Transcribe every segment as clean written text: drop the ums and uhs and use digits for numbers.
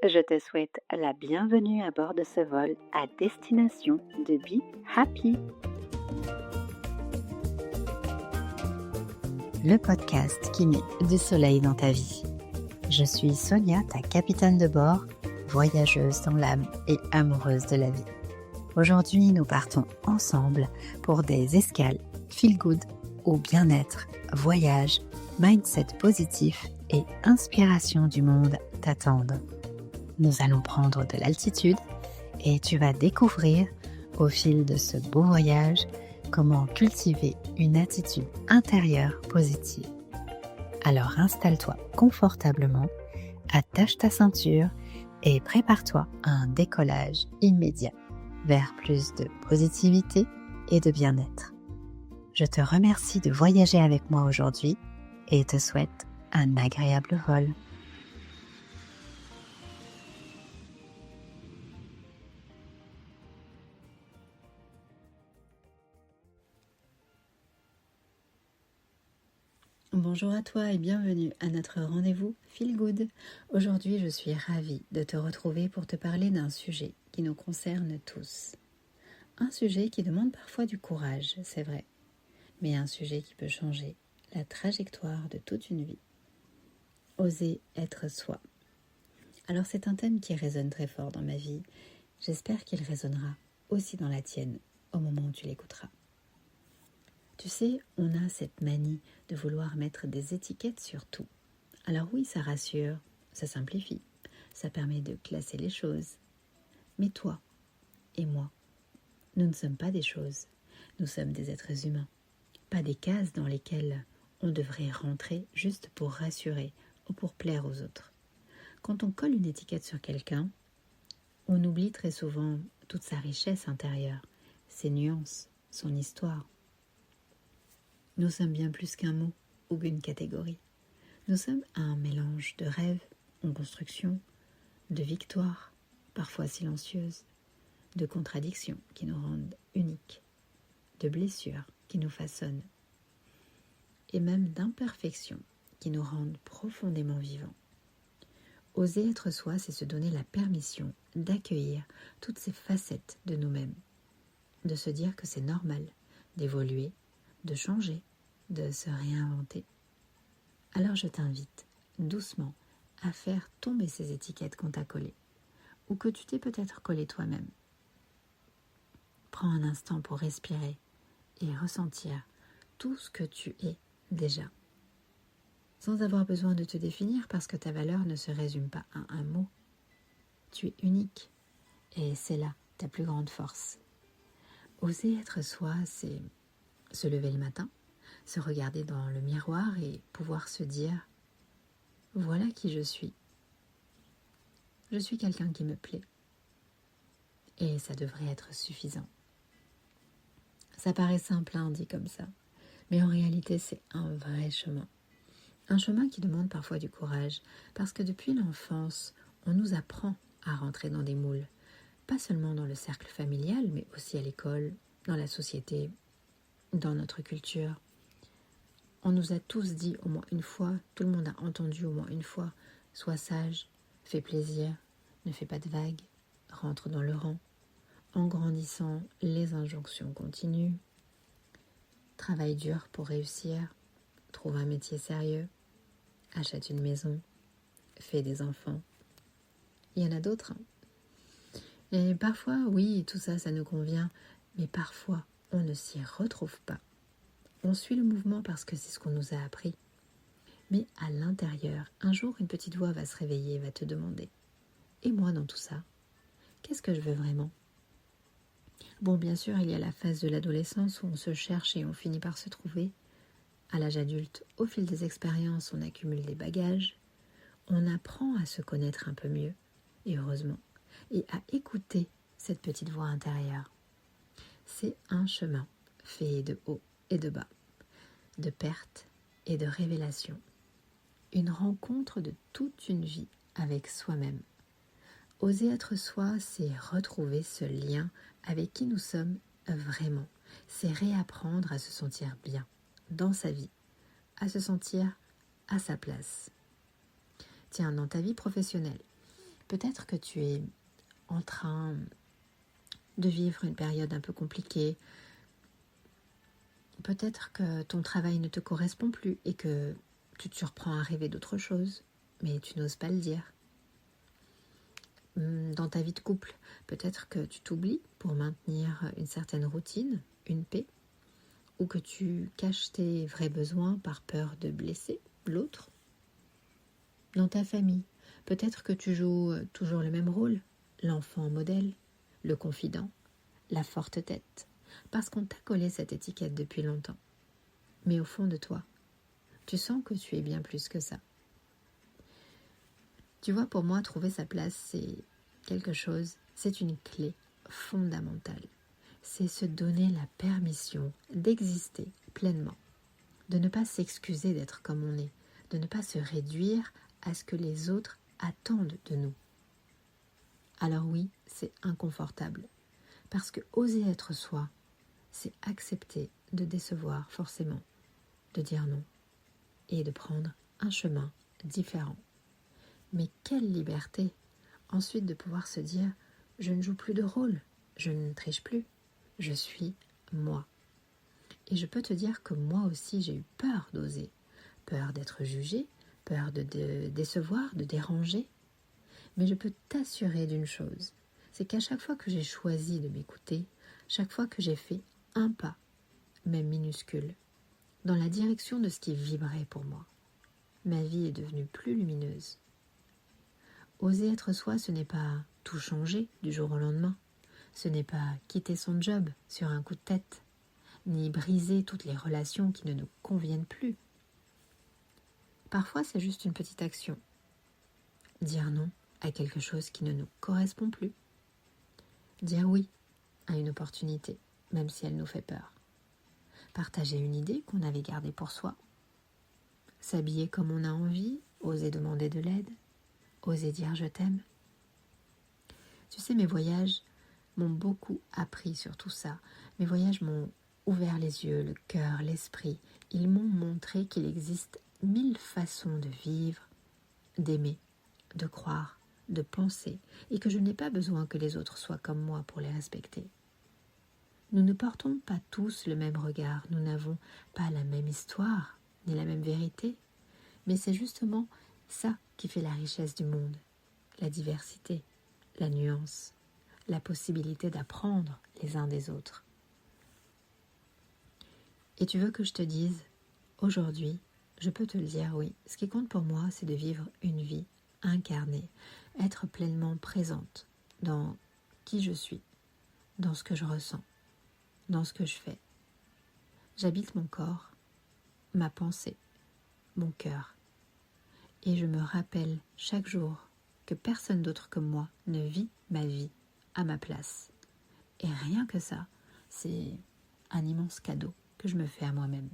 Je te souhaite la bienvenue à bord de ce vol à destination de Be Happy. Le podcast qui met du soleil dans ta vie. Je suis Sonia, ta capitaine de bord, voyageuse dans l'âme et amoureuse de la vie. Aujourd'hui, nous partons ensemble pour des escales feel good au bien-être, voyage, mindset positif et inspiration du monde t'attendent. Nous allons prendre de l'altitude et tu vas découvrir au fil de ce beau voyage comment cultiver une attitude intérieure positive. Alors installe-toi confortablement, attache ta ceinture et prépare-toi à un décollage immédiat vers plus de positivité et de bien-être. Je te remercie de voyager avec moi aujourd'hui et te souhaite un agréable vol. Bonjour à toi et bienvenue à notre rendez-vous Feel Good. Aujourd'hui, je suis ravie de te retrouver pour te parler d'un sujet qui nous concerne tous. Un sujet qui demande parfois du courage, c'est vrai, mais un sujet qui peut changer la trajectoire de toute une vie. Oser être soi. Alors c'est un thème qui résonne très fort dans ma vie. J'espère qu'il résonnera aussi dans la tienne au moment où tu l'écouteras. Tu sais, on a cette manie de vouloir mettre des étiquettes sur tout. Alors oui, ça rassure, ça simplifie, ça permet de classer les choses. Mais toi et moi, nous ne sommes pas des choses, nous sommes des êtres humains, pas des cases dans lesquelles on devrait rentrer juste pour rassurer ou pour plaire aux autres. Quand on colle une étiquette sur quelqu'un, on oublie très souvent toute sa richesse intérieure, ses nuances, son histoire. Nous sommes bien plus qu'un mot ou qu'une catégorie. Nous sommes un mélange de rêves en construction, de victoires, parfois silencieuses, de contradictions qui nous rendent uniques, de blessures qui nous façonnent, et même d'imperfections qui nous rendent profondément vivants. Oser être soi, c'est se donner la permission d'accueillir toutes ces facettes de nous-mêmes, de se dire que c'est normal d'évoluer, de changer, de se réinventer. Alors je t'invite doucement à faire tomber ces étiquettes qu'on t'a collées ou que tu t'es peut-être collé toi-même. Prends un instant pour respirer et ressentir tout ce que tu es déjà, sans avoir besoin de te définir parce que ta valeur ne se résume pas à un mot. Tu es unique et c'est là ta plus grande force. Oser être soi, c'est se lever le matin, se regarder dans le miroir et pouvoir se dire « Voilà qui je suis. Je suis quelqu'un qui me plaît. » Et ça devrait être suffisant. Ça paraît simple, dit comme ça, mais en réalité c'est un vrai chemin. Un chemin qui demande parfois du courage, parce que depuis l'enfance, on nous apprend à rentrer dans des moules, pas seulement dans le cercle familial, mais aussi à l'école, dans la société, dans notre culture. On nous a tous dit au moins une fois, tout le monde a entendu au moins une fois, sois sage, fais plaisir, ne fais pas de vagues, rentre dans le rang. En grandissant, les injonctions continuent. Travaille dur pour réussir, trouve un métier sérieux, achète une maison, fais des enfants. Il y en a d'autres. Et parfois, oui, tout ça, ça nous convient, mais parfois, on ne s'y retrouve pas. On suit le mouvement parce que c'est ce qu'on nous a appris. Mais à l'intérieur, un jour, une petite voix va se réveiller et va te demander « Et moi dans tout ça, qu'est-ce que je veux vraiment ?» Bon, bien sûr, il y a la phase de l'adolescence où on se cherche et on finit par se trouver. À l'âge adulte, au fil des expériences, on accumule des bagages. On apprend à se connaître un peu mieux, et heureusement, et à écouter cette petite voix intérieure. C'est un chemin fait de haut et de bas, de pertes et de révélations. Une rencontre de toute une vie avec soi-même. Oser être soi, c'est retrouver ce lien avec qui nous sommes vraiment. C'est réapprendre à se sentir bien dans sa vie, à se sentir à sa place. Tiens, dans ta vie professionnelle, Peut-être que tu es en train de vivre une période un peu compliquée. Peut-être que ton travail ne te correspond plus et que tu te surprends à rêver d'autre chose, mais tu n'oses pas le dire. Dans ta vie de couple, peut-être que tu t'oublies pour maintenir une certaine routine, une paix, ou que tu caches tes vrais besoins par peur de blesser l'autre. Dans ta famille, peut-être que tu joues toujours le même rôle, l'enfant modèle, le confident, la forte tête, parce qu'on t'a collé cette étiquette depuis longtemps. Mais au fond de toi, tu sens que tu es bien plus que ça. Tu vois, pour moi, trouver sa place, c'est quelque chose, c'est une clé fondamentale. C'est se donner la permission d'exister pleinement, de ne pas s'excuser d'être comme on est, de ne pas se réduire à ce que les autres attendent de nous. Alors oui, c'est inconfortable, parce que oser être soi, c'est accepter de décevoir forcément, de dire non et de prendre un chemin différent. Mais quelle liberté ensuite de pouvoir se dire « je ne joue plus de rôle, je ne triche plus, je suis moi ». Et je peux te dire que moi aussi j'ai eu peur d'oser, peur d'être jugée, peur de décevoir, de déranger. Mais je peux t'assurer d'une chose, c'est qu'à chaque fois que j'ai choisi de m'écouter, chaque fois que j'ai fait un pas, même minuscule, dans la direction de ce qui vibrait pour moi, ma vie est devenue plus lumineuse. Oser être soi, ce n'est pas tout changer du jour au lendemain, ce n'est pas quitter son job sur un coup de tête, ni briser toutes les relations qui ne nous conviennent plus. Parfois, c'est juste une petite action. Dire non à quelque chose qui ne nous correspond plus. Dire oui à une opportunité, même si elle nous fait peur. Partager une idée qu'on avait gardée pour soi. S'habiller comme on a envie, oser demander de l'aide, oser dire je t'aime. Tu sais, mes voyages m'ont beaucoup appris sur tout ça. Mes voyages m'ont ouvert les yeux, le cœur, l'esprit. Ils m'ont montré qu'il existe 1000 façons de vivre, d'aimer, de croire, de penser, et que je n'ai pas besoin que les autres soient comme moi pour les respecter. Nous ne portons pas tous le même regard, nous n'avons pas la même histoire, ni la même vérité, mais c'est justement ça qui fait la richesse du monde, la diversité, la nuance, la possibilité d'apprendre les uns des autres. Et tu veux que je te dise, aujourd'hui, je peux te le dire, oui, ce qui compte pour moi, c'est de vivre une vie incarnée, être pleinement présente dans qui je suis, dans ce que je ressens, dans ce que je fais. J'habite mon corps, ma pensée, mon cœur. Et je me rappelle chaque jour que personne d'autre que moi ne vit ma vie à ma place. Et rien que ça, c'est un immense cadeau que je me fais à moi-même.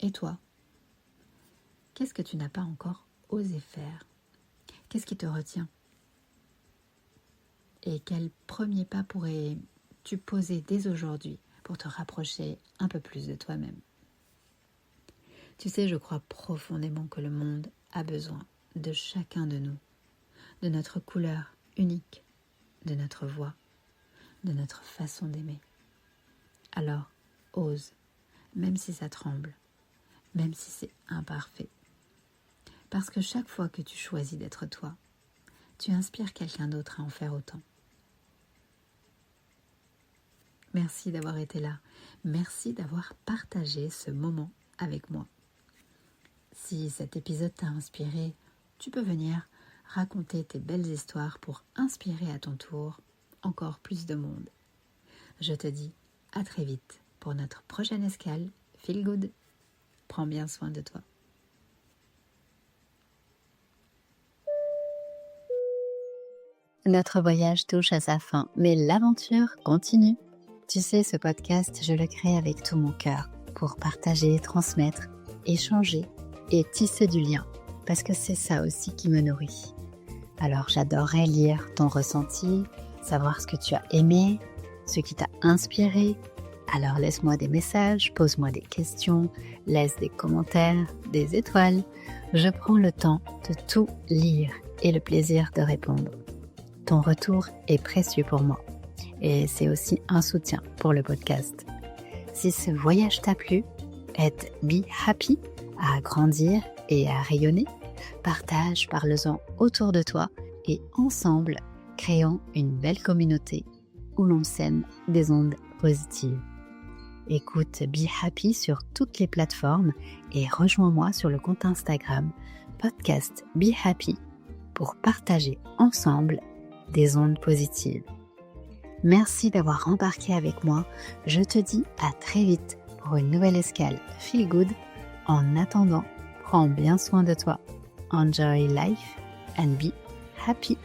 Et toi, qu'est-ce que tu n'as pas encore osé faire? Qu'est-ce qui te retient? Et quel premier pas pourrais-tu poser dès aujourd'hui pour te rapprocher un peu plus de toi-même? Tu sais, je crois profondément que le monde a besoin de chacun de nous, de notre couleur unique, de notre voix, de notre façon d'aimer. Alors, ose, même si ça tremble, même si c'est imparfait. Parce que chaque fois que tu choisis d'être toi, tu inspires quelqu'un d'autre à en faire autant. Merci d'avoir été là. Merci d'avoir partagé ce moment avec moi. Si cet épisode t'a inspiré, tu peux venir raconter tes belles histoires pour inspirer à ton tour encore plus de monde. Je te dis à très vite pour notre prochaine escale. Feel good. Prends bien soin de toi. Notre voyage touche à sa fin, mais l'aventure continue. Tu sais, ce podcast, je le crée avec tout mon cœur pour partager, transmettre, échanger et tisser du lien, parce que c'est ça aussi qui me nourrit. Alors j'adorerais lire ton ressenti, savoir ce que tu as aimé, ce qui t'a inspiré. Alors laisse-moi des messages, pose-moi des questions, laisse des commentaires, des étoiles. Je prends le temps de tout lire et le plaisir de répondre. Ton retour est précieux pour moi et c'est aussi un soutien pour le podcast. Si ce voyage t'a plu, aide Be Happy à grandir et à rayonner. Partage, parle-en autour de toi et ensemble, créons une belle communauté où l'on sème des ondes positives. Écoute Be Happy sur toutes les plateformes et rejoins-moi sur le compte Instagram podcast Be Happy pour partager ensemble des ondes positives. Merci d'avoir embarqué avec moi. Je te dis à très vite pour une nouvelle escale Feel Good. En attendant, prends bien soin de toi. Enjoy life and be happy.